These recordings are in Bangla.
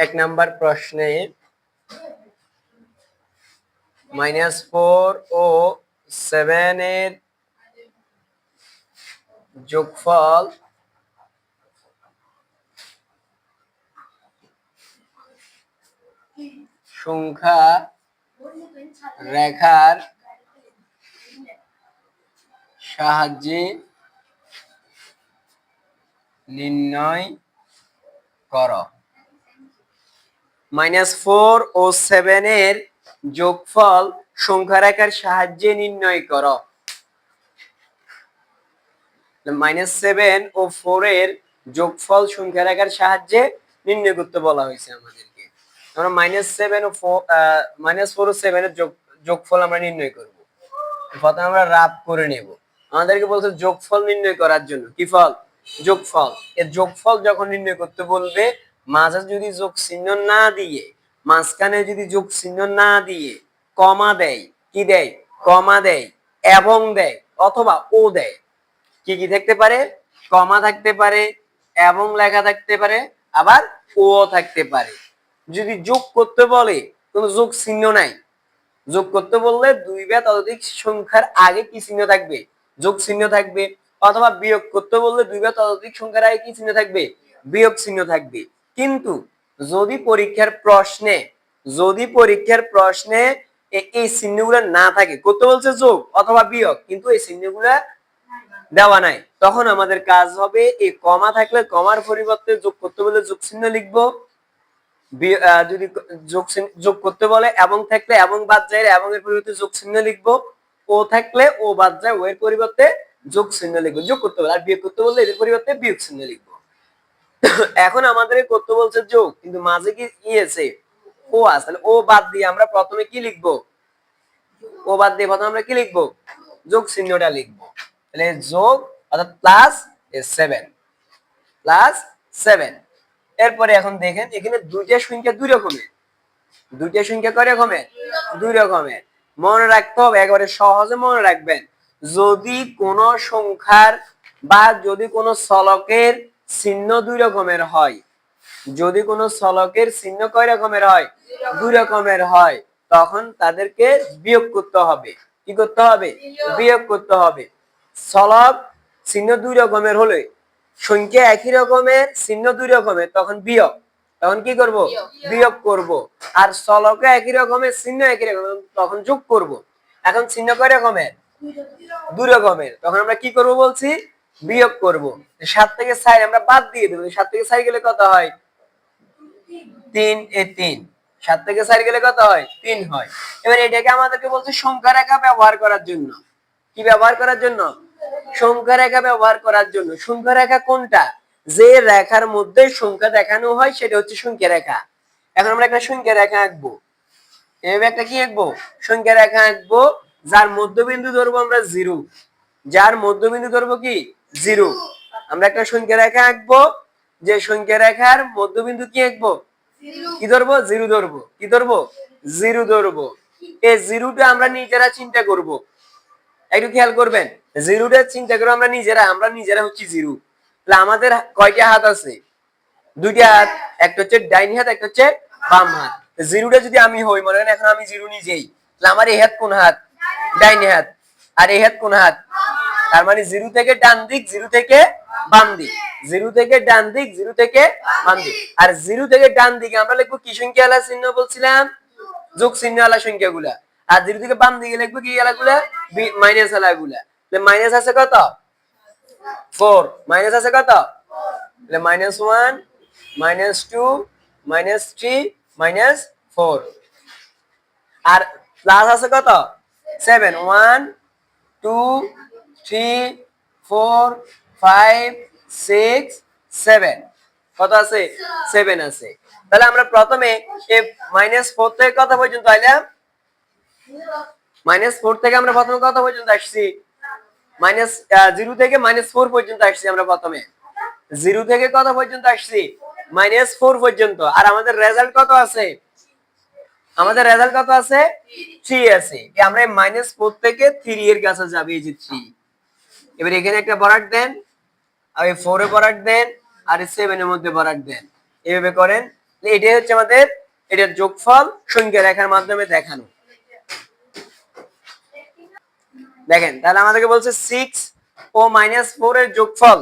এক নাম্বার প্রশ্নে -4 ও 7 এর যোগফল সংখ্যা রেখার সাহায্যে নির্ণয় করো। -4 ও 7 এর যোগফল সংখ্যা রেখার সাহায্যে নির্ণয় করো। -7 ও 4 এর যোগফল সংখ্যা রেখার সাহায্যে নির্ণয় করতে বলা হয়েছে আমাদেরকে। আমরা -4 ও 7 এর যোগফল আমরা নির্ণয় করব। প্রথমে আমরা রাব করে নেব। আমাদেরকে বলছে যোগফল নির্ণয় করার জন্য। কি ফল? যোগফল। এর যোগফল যখন নির্ণয় করতে বলবে, মাঝে যদি যোগ চিহ্ন না দিয়ে, মাঝখানে যদি যোগ চিহ্ন না দিয়ে কমা দেয়, কি দেয়? কমা দেয়, এবং দেয়, অথবা ও দেয়। কি কি থাকতে পারে? কমা থাকতে পারে, এবং লেখা থাকতে পারে, আবার ও থাকতে পারে। যদি যোগ করতে বলে, কোনো যোগ চিহ্ন নাই, যোগ করতে বললে দুই বা ততোধিক সংখ্যার আগে কি চিহ্ন থাকবে? যোগ চিহ্ন থাকবে। অথবা বিয়োগ করতে বললে দুই বা ততোধিক সংখ্যার আগে কি চিহ্ন থাকবে? বিয়োগ চিহ্ন থাকবে। কিন্তু যদি পরীক্ষার প্রশ্নে এই চিহ্নগুলো না থাকে, করতে বলছে যোগ অথবা বিয়োগ, কিন্তু এই চিহ্নগুলো দেওয়া নাই, তখন আমাদের কাজ হবে এই কমা থাকলে কমার পরিবর্তে যোগ করতে বললে যোগ চিহ্ন লিখবো। যদি যোগ করতে বলে এবং থাকলে এবং বাদ যায়, এবং এর পরিবর্তে যোগ চিহ্ন লিখবো। ও থাকলে ও বাদ যায়, ও এর পরিবর্তে যোগ চিহ্ন লিখবো। যোগ করতে বলে, আর বিয়োগ করতে বললে এর পরিবর্তে বিয়োগ চিহ্ন লিখবো। এখন আমাদের করতে বলছে যোগ, কিন্তু মাঝে কি আছে? ও আছে। তাহলে ও বাদ দিয়ে আমরা প্রথমে কি লিখবো? ও বাদ দিয়ে প্রথমে আমরা কি লিখবো? যোগ চিহ্নটা লিখবো। তাহলে যোগ অর্থাৎ +7 এরপরে এখন দেখেন এখানে দুইটা সংখ্যা দুই রকমের। দুইটা সংখ্যা কয় রকমের? দুই রকমের। মনে রাখতে হবে, একেবারে সহজে মনে রাখবেন। যদি কোন সংখ্যার বা যদি কোন চলকের চিহ্ন দুই রকমের হয়, যদি কোন চলকের চিহ্ন কয় রকমের হয়? দুই রকমের হয়, তখন তাদেরকে বিয়োগ করতে হবে। কি করতে হবে? বিয়োগ করতে হবে। চলক চিহ্ন দুই রকমের হলে, সংখ্যা একই রকমের চিহ্ন দুই রকমের, তখন বিয়োগ। তখন কি করব? বিয়োগ করব। আর চলকে একই রকমের চিহ্ন একই রকমের, তখন যোগ করব। এখন চিহ্ন কয় রকমের? দুই রকমের, তখন আমরা কি করব বলছি? বিয়োগ করব। 7 থেকে 4 আমরা বাদ দিয়ে দেব। 7 থেকে 4 গেলে কত হয়? 3 3। 7 থেকে 4 গেলে কত হয়? 3 হয়। এবার এটাকে আমাদেরকে বলছে সংখ্যা রেখা ব্যবহার করার জন্য। কি ব্যবহার করার জন্য? সংখ্যা রেখা ব্যবহার করার জন্য। সংখ্যা রেখা কোনটা? যে রেখার মধ্যে সংখ্যা দেখানো হয় সেটা হচ্ছে সংখ্যা রেখা। এখন আমরা একটা সংখ্যা রেখা আঁকবো। এভাবে একটা কি আঁকবো? সংখ্যা রেখা আঁকবো, যার মধ্যবিন্দু ধরবো আমরা 0। যার মধ্যবিন্দু ধরবো কি? 0। আমরা একটা সংখ্যা রেখা আঁকবো, যে সংখ্যা রেখার মধ্যবিন্দু কি আঁকবো? কি ধরবো? 0 ধরবো। কি ধরবো? 0 ধরবো। এই 0টা আমরা নিজেরা চিন্তা করব। একটু খেয়াল করবেন, 0টা চিন্তা করে আমরা নিজেরা হচ্ছে 0। তাহলে আমাদের কয়টা হাত আছে? দুইটা হাত। একটা হচ্ছে ডাইন হাত, একটা হচ্ছে বাম হাত। 0টা যদি আমি হই, মনে করেন এখন আমি 0 নিজেই, তাহলে আমার এই হাত কোন হাত? ডাইন হাত। আর এই হাত কোন হাত? তার মানে 0 থেকে ডান দিক, 0 থেকে বাম দিক। 0 থেকে ডান দিক, 0 থেকে বাম দিক। আর 0 থেকে ডান দিকে আমরা লিখবো কি সংখ্যা আলা চিহ্ন বলছিলাম? যোগ চিহ্ন আলা সংখ্যাগুলা। আর 0 থেকে বাম দিকে লিখবো কি আলাগুলা? মাইনাস আলাগুলা। তাহলে মাইনাস আছে কত? 4। মাইনাস আছে কত? তাহলে -1, -2, -3, -4। আর প্লাস আছে কত? 7। 1 2 3 4 5 6 7। কত আছে? 7 আছে। তাহলে আমরা প্রথমে এই -4 থেকে কত পর্যন্ত আইলাম? -4 থেকে আমরা প্রথমে কত পর্যন্ত আসছি? 0 থেকে -4 পর্যন্ত আসছি আমরা প্রথমে। 0 থেকে কত পর্যন্ত আসছি? -4 পর্যন্ত। আর আমাদের রেজাল্ট কত আছে? আমাদের রেজাল্ট কত আছে? 3 আছে। আমরা -4 থেকে 3 এর কাছে যাবে, এই যে 3। এবার এখানে একটা বরাট দেন, আর এই 4 এ বরাট দেন, আর এই 7 এর মধ্যে বরাট দেন। এইভাবে করেন। এটাই হচ্ছে আমাদের এটার যোগফল সংখ্যা রেখার মাধ্যমে দেখানো। দেখেন তাহলে আমাদেরকে বলছে 6 ও -4 এর যোগফল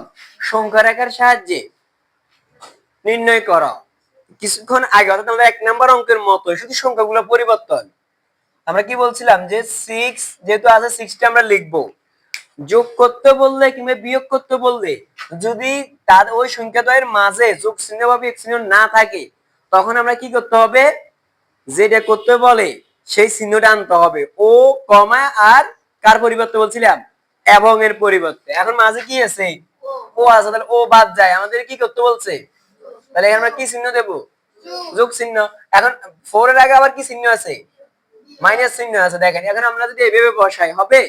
সংখ্যা রেখার সাহায্যে নির্ণয় করো। কিছুক্ষণ আগে অর্থাৎ আমরা 1 নম্বর অঙ্কের মতো শুধু সংখ্যাগুলো পরিবর্তন। আমরা কি বলছিলাম যে 6 যেহেতু আছে 6টা আমরা লিখবো, যোগ করতে বললে কিংবা বিয়োগ করতে বললে যদি তার ওই সংখ্যাদ্বয়ের মাঝে যোগ চিহ্ন বা বিয়োগ চিহ্ন না থাকে তখন আমরা কি করতে হবে, যেটা করতে বলে সেই চিহ্নটা আনতে হবে। ও কমা আর কার পরিবর্তে বলছিলাম, এবং এর পরিবর্তে। এখন মাঝে কি আছে, ও আছে, তাহলে ও বাদ যায়, আমাদের কি করতে বলছে, তাহলে এখানে আমরা কি চিহ্ন দেব, যোগ চিহ্ন। এখন 4 এর আগে আবার কি চিহ্ন আছে, মাইনাস চিহ্ন আছে। দেখেন এখন আমরা যদি এভাবে বসাই হবে,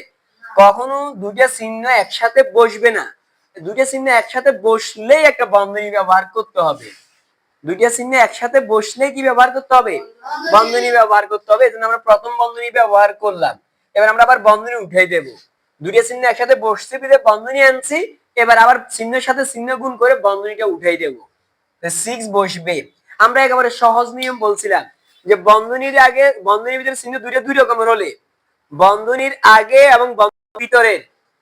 কখনো দুইটা চিহ্ন একসাথে বসবে না। দুইটা চিহ্ন একসাথে বসলেই একটা বন্ধনী ব্যবহার করতে হবে। দুইটা চিহ্ন একসাথে বসলে কি ব্যবহার করতে হবে, বন্ধনী ব্যবহার করতে হবে। এজন্য আমরা প্রথম বন্ধনী ব্যবহার করলাম। এবার আমরা আবার বন্ধনী উঠাই দেব। দুইটা চিহ্ন একসাথে বসছে বিধে বন্ধনী আনছি, এবার আবার চিহ্নের সাথে চিহ্ন গুণ করে বন্ধনীটা উঠাই দেব, 6 বসবে। আমরা একেবারে সহজ নিয়ম বলছিলাম যে বন্ধনীর আগে, বন্ধনীর ভিতরে চিহ্ন দুইটা দুই রকমের হলে বন্ধনীর আগে এবং বন্ধনীর ভিতরে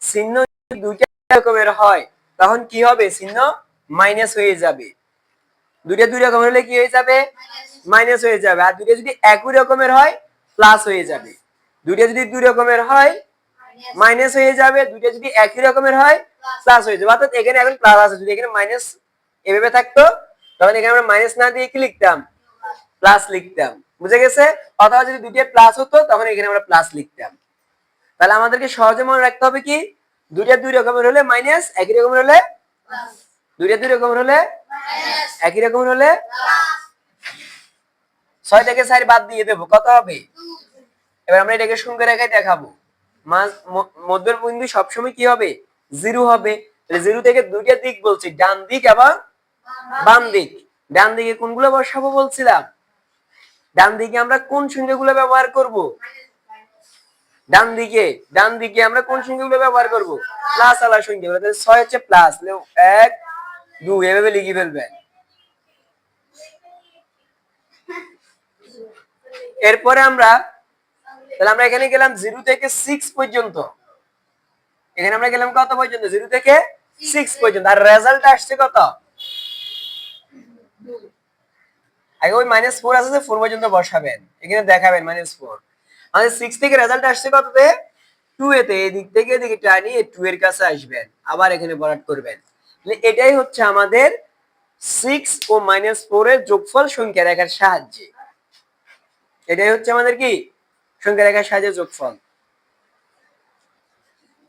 চিহ্ন দুইটা রকমের হয় তখন কি হবে, চিহ্ন মাইনাস হয়ে যাবে। দুইটা দুই রকমের হলে কি হয়ে যাবে, মাইনাস হয়ে যাবে। আর দুইটা যদি একই রকমের হয় প্লাস হয়ে যাবে। দুইটা যদি দুই রকমের হয় মাইনাস হয়ে যাবে, দুইটা যদি একই রকমের হয় প্লাস হয়ে যাবে। অর্থাৎ এখানে এখন প্লাস আছে, যদি এখানে মাইনাস এভাবে থাকতো তখন এখানে আমরা মাইনাস না দিয়ে কি লিখতাম, প্লাস লিখতাম। বুঝে গেছে? অথবা যদি দুইটা প্লাস হতো তখন এখানে আমরা প্লাস লিখতাম। তাহলে আমাদেরকে সহজে মনে রাখতে হবে কি, দুইটা দুই রকমের হলে মাইনাস, একই রকমের হলে প্লাস। দুইটা দুই রকমের হলে মাইনাস, একই রকমের হলে প্লাস। 6 থেকে 4 বাদ দিয়ে দেব, কত হবে 2। এবার আমরা এটাকে সংখ্যা রেখায় দেখাবো। মধ্যবিন্দু সবসময় কি হবে, 0 হবে। তাহলে 0 থেকে দুইটা দিক বলছি, ডান দিক এবং বাম দিক। ডান দিকে কোনগুলো বসাবো বলছিলাম, ডান দিকে আমরা কোন সংখ্যাগুলো ব্যবহার করব, ডান দিকে আমরা কোন সংখ্যাগুলো ব্যবহার করব, প্লাস আলা সংখ্যা। তাহলে 6 হচ্ছে প্লাস, 1 2 এভাবে লিখে ফেলবেন। এরপরে আমরা তাহলে আমরা এখানে গেলাম 0 থেকে 6 পর্যন্ত। এখানে আমরা গেলাম কত পর্যন্ত, 0 থেকে 6 পর্যন্ত। আর রেজাল্ট আসছে কত, আগে ওই -4 আছে যে 4 পর্যন্ত বসাবেন, এখানে দেখাবেন -4। আমাদের 6 থেকে রেজাল্ট আসছে কততে, 2 এতে। এই দিক থেকে এদিকে টানি 2 এর কাছে আসবেন, আবার এখানে বরাদ করবেন। তাহলে এটাই হচ্ছে আমাদের 6 ও -4 এর যোগফল সংখ্যা রেখার সাহায্যে। এটাই হচ্ছে আমাদের কি, সংখ্যা রেখার সাহায্যে যোগফল।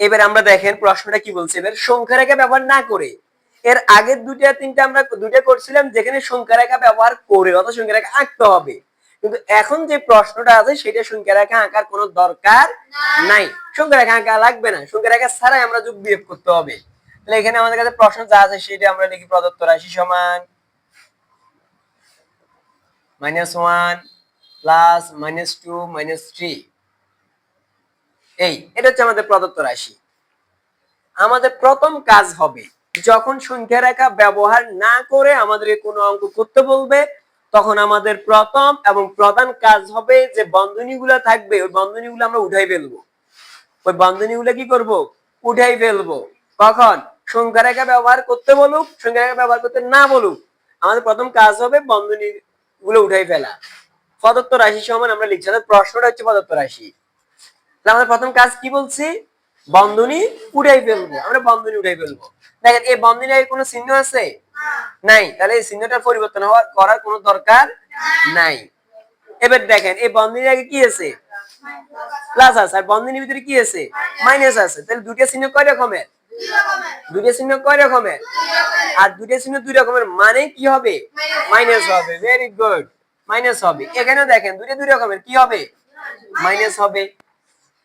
এবার আমরা দেখেন প্রশ্নটা কি বলছে। এবার সংখ্যা রেখা ব্যবহার না করে, এর আগের দুইটা তিনটা আমরা দুইটা করছিলাম যেখানে সংখ্যা রেখা ব্যবহার করে অথবা সংখ্যা রেখা আঁকতে হবে, কিন্তু এখন যে প্রশ্নটা আছে সেটা সংখ্যা রেখা আঁকার কোনো দরকার নাই। সংখ্যা রেখা আঁকা লাগবে না, সংখ্যা রেখা ছাড়াই আমরা যোগ বিয়োগ করতে হবে। তাহলে এখানে আমাদের কাছে প্রশ্ন যা আছে সেটা আমরা লিখি, প্রদত্ত রাশি সমান -1 প্লাস -2 -3। এটা হচ্ছে আমাদের প্রদত্ত রাশি। আমাদের প্রথম কাজ হবে, যখন সংখ্যা রেখা ব্যবহার না করে আমাদের কোনো অঙ্ক করতে বলবে তখন আমাদের প্রথম এবং প্রধান কাজ হবে যে বন্ধনীগুলো থাকবে ওই বন্ধনীগুলো আমরা উঠাই ফেলবো। ওই বন্ধনীগুলো কি করব, উঠাই ফেলবো। কখন, সংখ্যা রেখা ব্যবহার করতে বলুক, সংখ্যা রেখা ব্যবহার করতে না বলুক, আমাদের প্রথম কাজ হবে বন্ধনীগুলো উঠাই ফেলা। প্রদত্ত রাশি সমান আমরা লিখছি, প্রশ্নটা হচ্ছে প্রদত্ত রাশি। আমাদের প্রথম কাজ কি বলছি, বন্ধনী উঠাই ফেলবো। আমরা বন্ধনী উঠাই ফেলবো। দেখেন এই বন্ধনীর আগে কোনো চিহ্ন আছে নাই, তাহলে এই চিহ্নটার পরিবর্তন করার কোনো দরকার নাই। এবার দেখেন এই বন্ধনীর আগে কি আছে, প্লাস আছে, আর বন্ধনীর ভিতরে কি আছে, মাইনাস আছে। তাহলে দুইটা চিহ্ন কয় রকমের, দুইটা চিহ্ন কয় রকমের, আর দুইটা চিহ্ন দুই রকমের, মানে কি হবে, মাইনাস হবে। ভেরি গুড, মাইনাস হবে। এখানেও দেখেন দুইটা দুই রকমের, কি হবে, মাইনাস হবে।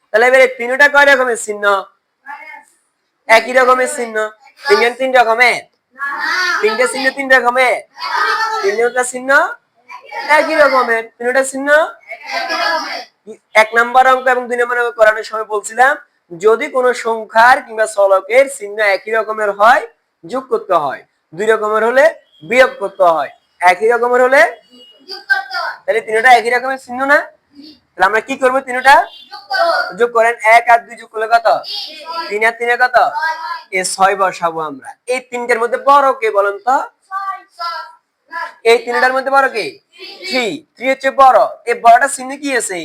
তাহলে এবারে তিনটা কয় রকমের চিহ্ন, একই রকমের চিহ্ন। তিন রকমের, তিনটা চিহ্ন তিন রকমের, তিনটা চিহ্ন একই রকমের, তিনটা চিহ্ন। 1 নম্বর অঙ্ক এবং 2 নম্বর অঙ্ক করানোর সময় বলছিলাম যদি কোনো সংখ্যার কিংবা চলকের চিহ্ন একই রকমের হয় যোগ করতে হয়, 2 রকমের হলে বিয়োগ করতে হয়, একই রকমের হলে তাহলে তিনটা একই রকমের চিহ্ন না, তাহলে আমরা কি করব, তিনটা যোগ করেন। 1 আর 2 যোগ করলে কত, 3 আর 3 কত, এই 6 বসাবো আমরা। এই তিনটার মধ্যে বড় কে বলেন তো, এই তিনটার মধ্যে বড় কে, 3 3 হচ্ছে বড়। এই বড়টা চিহ্ন কি আছে,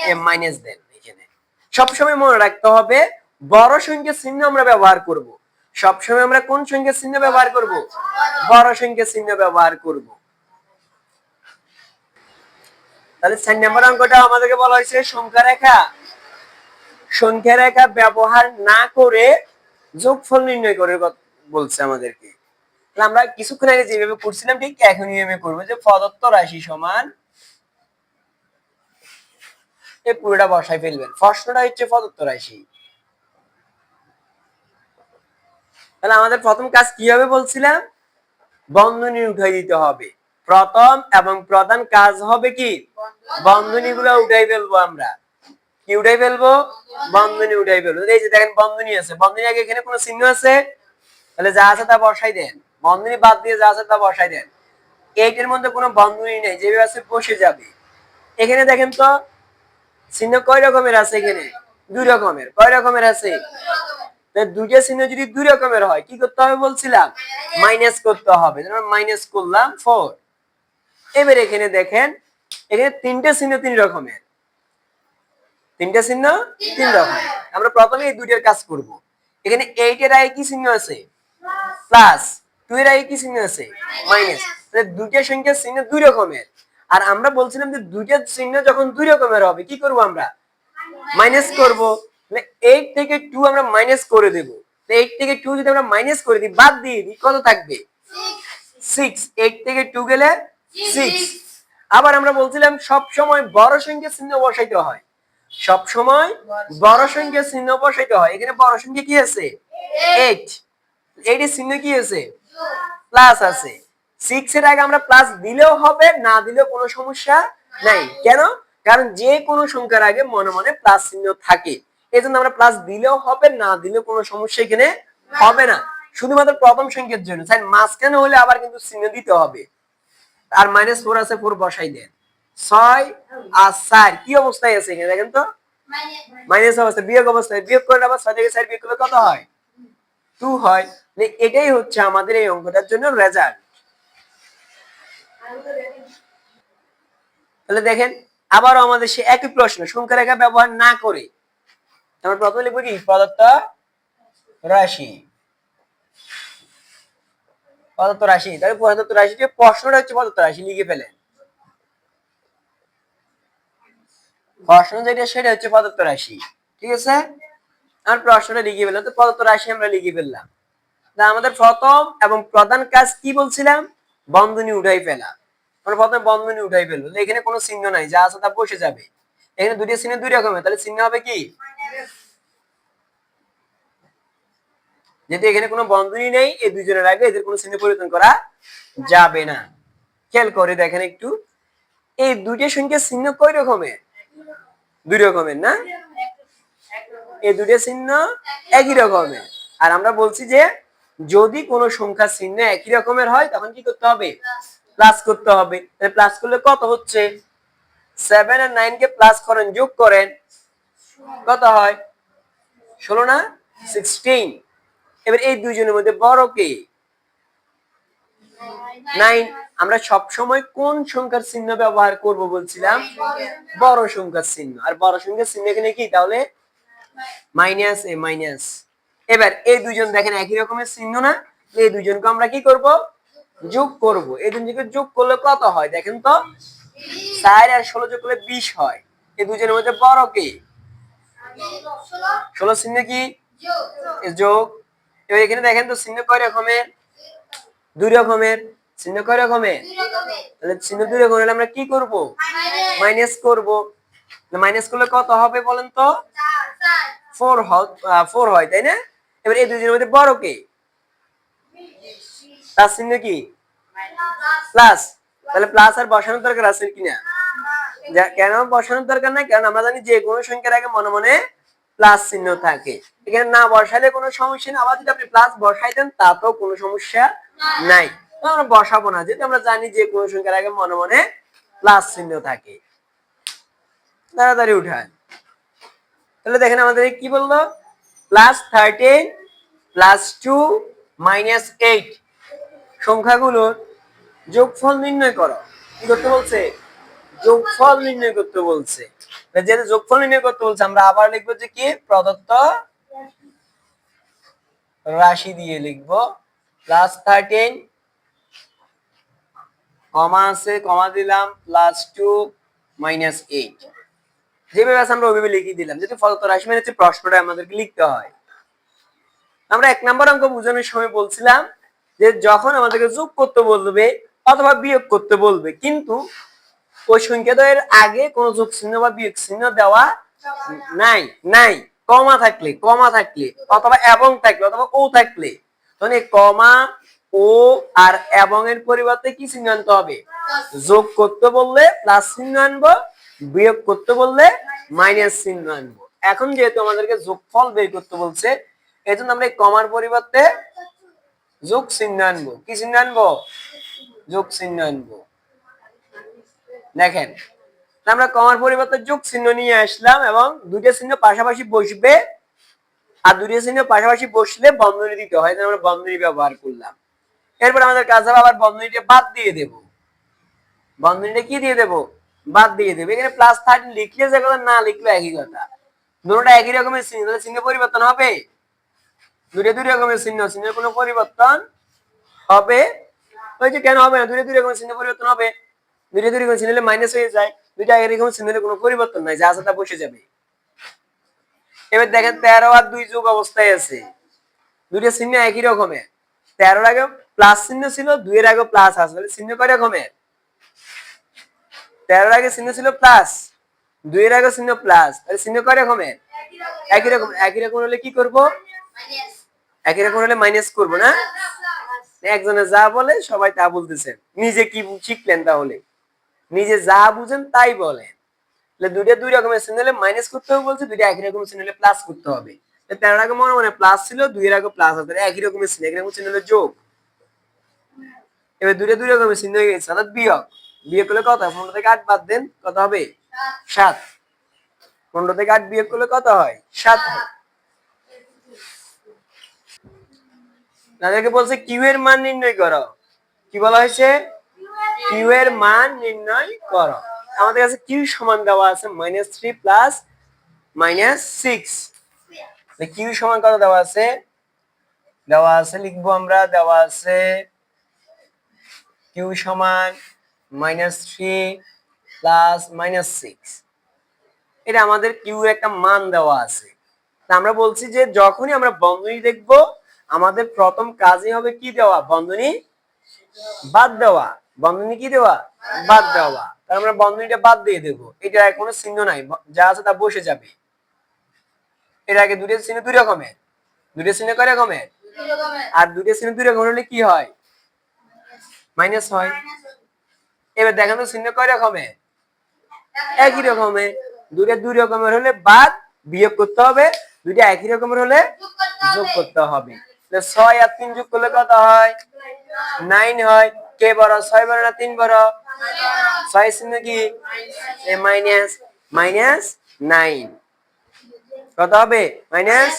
এ মাইনাস দেন এখানে। সবসময় মনে রাখতে হবে বড় সংখ্যার চিহ্ন আমরা ব্যবহার করব। সবসময় আমরা কোন সংখ্যার চিহ্ন ব্যবহার করব, বড় সংখ্যার চিহ্ন ব্যবহার করব। তাহলে 4 নম্বর অঙ্কটা আমাদেরকে বলা হয়েছে সংখ্যা রেখা, সংখ্যা রেখা ব্যবহার না করে যোগফল নির্ণয় করে বলছে আমাদেরকে। তাহলে আমরা কিছুক্ষণ আগে যেভাবে করছিলাম ঠিক একই নিয়মে করব, যে প্রদত্ত রাশি সমান, এই পুরোটা বসাই ফেলবেন। প্রশ্নটা হচ্ছে প্রদত্ত রাশি। তাহলে আমাদের প্রথম কাজ কি হবে বলছিলাম, বন্ধনী উঠাই দিতে হবে। প্রথম এবং প্রধান কাজ হবে কি, বন্ধনী গুলো উঠাই ফেলবো আমরা। কি উঠাই ফেলবো, বন্ধনী উঠাই ফেলবো। এই যে দেখেন বন্ধনী আছে, বন্ধনী আগে এখানে কোনো চিহ্ন আছে, তাহলে যা আছে তা বসাই দেন। বন্ধনী বাদ দিয়ে যা আছে তা বসাই দেন। এইটার মধ্যে কোনো বন্ধনী নেই, যেভাবে আছে বসে যাবে। এখানে দেখেন তো চিহ্ন কয় রকমের আছে, এখানে 2 রকমের। কয় রকমের আছে, দুইটা চিহ্ন যদি 2 রকমের হয় কি করতে হবে বলছিলাম, মাইনাস করতে হবে। মাইনাস করলাম 4। এবার এখানে দেখেন, এখানে তিনটা চিহ্ন 3 রকমের, তিনটা চিহ্ন 3 রকমের। আমরা প্রথমে এই দুইটার কাজ করব। এখানে 8 এর আগে কি চিহ্ন আছে, প্লাস, 2 এর আগে কি চিহ্ন আছে, মাইনাস। তাহলে দুইটা সংখ্যার চিহ্ন 2 রকমের। আর আমরা বলছিলাম যে দুইটা চিহ্ন যখন 2 রকমের হবে কি করব আমরা, মাইনাস করব। মানে 8 থেকে 2 আমরা মাইনাস করে দেব। 8 থেকে 2 যদি আমরা মাইনাস করে দিই, বাদ দিয়ে দিই, কত থাকবে, 6। 8 থেকে 2 গেলে 6। আবার আমরা বলছিলাম সব সময় বড় সংখ্যার চিহ্ন বসাইতে হয়, সব সময় বড় সংখ্যার চিহ্ন বসাইতে হয়। এখানে বড় সংখ্যা কি আছে, 8। 8 এর চিহ্ন কি আছে, প্লাস আছে। 6 এর আগে আমরা প্লাস দিলেও হবে, না দিলেও কোনো সমস্যা নাই। কেন, কারণ যে কোনো সংখ্যার আগে মনে মনে প্লাস চিহ্ন থাকে, এজন্য আমরা প্লাস দিলেও হবে, না দিলেও কোনো সমস্যা এখানে হবে না। শুধুমাত্র প্রথম সংখ্যার জন্য, তাই মাঝখানে হলে আবার কিন্তু চিহ্ন দিতে হবে। আর -4 আছে, 4 বসাই দেন। 6 আর 4 কি অবস্থায় আছে এখানে দেখেন তো, মাইনাস অবস্থা, বিয়োগ অবস্থায়। বিয়োগ করলে আবার 6 থেকে 4 বিয়োগ করলে কত হয়, 2 হয়। এটাই হচ্ছে আমাদের এই অঙ্কটার জন্য রেজাল্ট। তাহলে দেখেন আবারও আমাদের সে একই প্রশ্ন, সংখ্যা রেখা ব্যবহার না করে আমরা প্রথমে লিখব কি, প্রদত্ত রাশি, প্রদত্ত রাশি। তাহলে প্রদত্ত রাশিতে প্রশ্নটা হচ্ছে প্রদত্ত রাশি, লিখে ফেলেন। প্রশ্ন যেটা সেটা হচ্ছে প্রদত্ত রাশি, ঠিক আছে। আর প্রশ্নটা লিখে ফেললাম, তো প্রদত্ত রাশি আমরা লিখে ফেললাম। আমাদের প্রথম এবং প্রধান কাজ কি বলছিলাম, বন্ধনী উঠাই ফেলা। আমরা প্রথমে বন্ধনী উঠাই ফেলবো। এখানে কোনো চিহ্ন নাই, যা আছে তা বসে যাবে। এখানে দুইটা চিহ্ন 2 রকমের, তাহলে চিহ্ন হবে কি, যেহেতু এখানে কোনো বন্ধনী নেই, এই দুইজনের আগে এদের কোনো চিহ্ন পরিবর্তন করা যাবে না। খেয়াল করে দেখেন একটু, এই দুইটা সংখ্যার চিহ্ন কয় রকমের, 2 রকমের না, এই দুইটা চিহ্ন একই রকমের। আর আমরা বলছি যে যদি কোনো সংখ্যার চিহ্ন একই রকমের হয় তখন কি করতে হবে, প্লাস করতে হবে। তাহলে প্লাস করলে কত হচ্ছে, 7 আর 9 কে প্লাস করেন, যোগ করেন, কত হয়, 16 না 16। এবার এই দুইজনের মধ্যে বড় কে, 9। আমরা সব সময় কোন সংখ্যার চিহ্ন ব্যবহার করব বলছিলাম, বড় সংখ্যার চিহ্ন। আর বড় সংখ্যার চিহ্ন এখানে কি, তাহলে মাইনাস, এ মাইনাস। এবার এই দুইজন দেখেন একই রকমের চিহ্ন না, এই দুইজনকে আমরা কি করব, যোগ করব। এই দুইজনকে যোগ করলে কত হয় দেখেন তো, 4 আর 16 যোগ করলে 20 হয়। এই দুইজনের মধ্যে বড় কে, 16 চিহ্ন কি, যোগ। এবার এখানে দেখেন তো চিহ্ন কয় রকমের, 2 রকমের। চিহ্ন কয় রকমের, তাহলে চিহ্ন 2 রকমের হলে আমরা কি করব, মাইনাস করব। মাইনাস করলে কত হবে বলেন তো, 4 হয়, তাই না। এবার এই দুইজনের মধ্যে বড় কে, প্লাস চিহ্ন কি, প্লাস। তাহলে প্লাস আর বসানোর দরকার আছে কিনা, কেন বসানোর দরকার নাই, কারণ আমরা জানি যে কোনো সংখ্যার আগে মনে মনে প্লাস চিহ্ন থাকে। এখানে না বসালে কোনো সমস্যা নেই, আবার যদি আপনি প্লাস বসাই দেন তাতেও কোনো সমস্যা নাই। আমরা বসাবো না, যেহেতু আমরা জানি যে কোন সংখ্যার আগে মনে মনে প্লাস চিহ্ন থাকে। তাড়াতাড়ি উঠান। তাহলে দেখেন আমাদের কি বললো, +13 +2 -8 সংখ্যাগুলোর যোগফল নির্ণয় করো। কি করতে বলছে? যোগফল নির্ণয় করতে বলছে। যেহেতু যোগফল নির্ণয় করতে বলছে, আমরা আবার লিখবো যে কি, প্রদত্ত রাশি দিয়ে লিখবো +13, কমা আছে, কমা দিলাম, +2 -8। যেভাবে আছে আমরা ওইভাবে লিখে দিলাম, যেহেতু প্রদত্ত রাশি মানে হচ্ছে প্রশ্নটা আমাদেরকে লিখতে হয়। আমরা 1 নম্বর অঙ্ক বোঝানোর সময় বলছিলাম যে যখন আমাদেরকে যোগ করতে বলবে অথবা বিয়োগ করতে বলবে, কিন্তু ওই সংখ্যাদ্বয়ের আগে কোনো যোগ চিহ্ন বা বিয়োগ চিহ্ন দেওয়া নাই নাই কমা থাকলে অথবা এবং থাকলে অথবা ও থাকলে, তখন এই কমা ও আর এবং এর পরিবর্তে কি চিহ্ন আনতে হবে? যোগ করতে বললে প্লাস চিহ্ন আনবো, বিয়োগ করতে বললে মাইনাস চিহ্ন আনবো। এখন যেহেতু আমাদেরকে যোগফল বের করতে বলছে, এই জন্য আমরা এই কমার পরিবর্তে যোগ চিহ্ন আনবো। কি চিহ্ন আনবো? যোগ চিহ্ন আনবো। দেখেন, আমরা কমার পরিবর্তে যোগ চিহ্ন নিয়ে আসলাম এবং দুইটা চিহ্ন পাশাপাশি বসবে, আর দুইটা চিহ্ন পাশাপাশি বসলে বন্ধনী দিতে হয়, আমরা বন্ধনী ব্যবহার করলাম। এরপর আমাদের কাজ হবে আবার বন্ধনীটা বাদ দিয়ে দেব। বন্ধনীটা কি দিয়ে দেব? বাদ দিয়ে দেব। এখানে +13 লিখলে যে কথা, না লিখলে একই কথা। দুটোটা একই রকমের চিহ্ন, তাহলে চিহ্ন পরিবর্তন হবে? দুটো দুই রকমের চিহ্ন, চিহ্নের কোনো পরিবর্তন হবে? ওই যে কেন হবে না? দুটো দুই রকমের চিহ্ন পরিবর্তন হবে। দুটো দুই রকমের চিহ্ন হলে মাইনাস হয়ে যায়, দুইটা একই রকমের চিহ্ন হলে কোনো পরিবর্তন নাই, যা আছে তা বসে যাবে। এবার দেখেন 13 আর 2 যোগ অবস্থায় আছে, দুইটা চিহ্ন একই রকমের। 13 এর আগে প্লাস চিহ্ন ছিল, 2 এর আগে প্লাস আছে, তাহলে চিহ্ন কয় রকমের? 13 এর আগে চিহ্ন ছিল প্লাস, 2 এর আগে চিহ্ন প্লাস, তাহলে চিহ্ন কয় রকমের? একই রকম। একই রকম হলে কি করব? একই রকম হলে মাইনাস করব না? একজনে যা বলে সবাই তা বলতেছে, নিজে কি শিখলেন? তাহলে নিজে যা বুঝেন তাই বলেন। তাহলে দুইটা দুই রকমের চিহ্ন হলে মাইনাস করতে হবে বলছে, দুইটা একই রকমের চিহ্ন হলে প্লাস করতে হবে। 13 আগে মনে মনে প্লাস ছিল, 2 এর আগে প্লাস আছে, একই রকমের চিহ্ন, একই রকমের চিহ্ন হলে যোগ। এবার দুইটা দুই রকমের চিহ্ন হয়ে গেছে, অর্থাৎ বিয়োগ। বিয়োগ করলে কত হয়? 15 থেকে 8 বাদ দেন, কত হবে? 7। 15 থেকে 8 বিয়োগ করলে কত হয়? 7 হয়। তাদেরকে বলছে কিউ এর মান নির্ণয় করো। কি বলা হয়েছে? কিউ এর মান নির্ণয় করো। আমাদের কাছে কিউ সমান দেওয়া আছে -3 প্লাস -6। কিউ সমান কত দেওয়া আছে? দেওয়া আছে, লিখবো আমরা, দেওয়া আছে কিউ সমান -3 প্লাস -6। এটা আমাদের কিউ এর একটা মান দেওয়া আছে। আমরা বলছি যে যখনই আমরা বন্ধনী দেখব, আমাদের প্রথম কাজই হবে কি দেওয়া? বন্ধনী বাদ দেওয়া। বন্ধনী কি দেওয়া? বাদ দেওয়া। তাহলে আমরা বন্ধনীটা বাদ দিয়ে দেব, এটা কোনো চিহ্ন নাই, যা আছে তা বসে যাবে। এর আগে দুটো চিহ্ন দুই রকমের, দুটো চিহ্ন কয় রকমের? আর দুটো চিহ্ন দুই রকমের হলে কি হয়? মাইনাস হয়। এবার দেখেন তো চিহ্ন কয় রকমের? একই রকমের। দুটো দুই রকমের হলে বাদ, বিয়োগ করতে হবে, দুটো একই রকমের হলে যোগ করতে হবে। 6 আর 3 যোগ করলে কত হয়? 9 হয়। কে বড়, 6 বড় না 3 বড়? 6 চিহ্ন কি? মাইনাস, -9 কত হবে? -9।